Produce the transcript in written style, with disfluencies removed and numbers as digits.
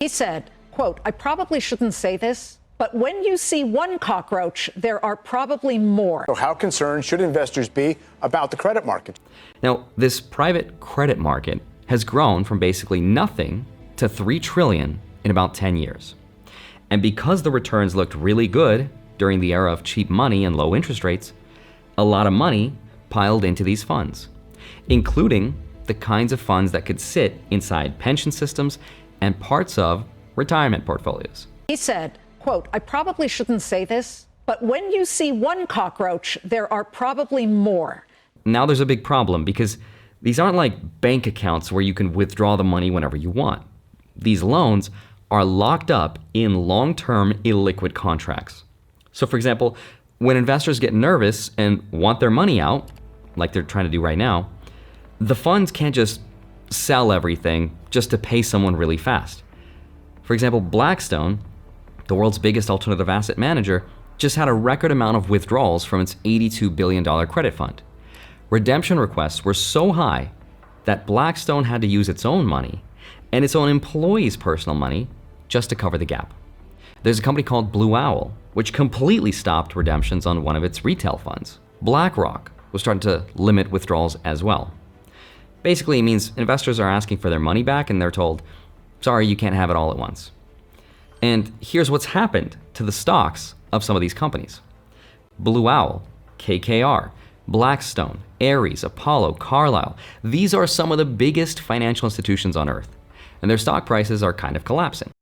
He said, quote, "I probably shouldn't say this, but when you see one cockroach, there are probably more." So how concerned should investors be about the credit market? Now, this private credit market has grown from basically nothing to $3 trillion in about 10 years. And because the returns looked really good during the era of cheap money and low interest rates, a lot of money piled into these funds, including the kinds of funds that could sit inside pension systems and parts of retirement portfolios. He said, quote, "I probably shouldn't say this, but when you see one cockroach, there are probably more." Now there's a big problem because these aren't like bank accounts where you can withdraw the money whenever you want. These loans are locked up in long-term illiquid contracts. So for example, when investors get nervous and want their money out, like they're trying to do right now, the funds can't just sell everything just to pay someone really fast. For example, Blackstone, the world's biggest alternative asset manager, just had a record amount of withdrawals from its $82 billion credit fund. Redemption requests were so high that Blackstone had to use its own money and its own employees' personal money just to cover the gap. There's a company called Blue Owl, which completely stopped redemptions on one of its retail funds. BlackRock was starting to limit withdrawals as well. Basically, it means investors are asking for their money back and they're told, sorry, you can't have it all at once. And here's what's happened to the stocks of some of these companies. Blue Owl, KKR, Blackstone, Ares, Apollo, Carlyle. These are some of the biggest financial institutions on earth, and their stock prices are kind of collapsing.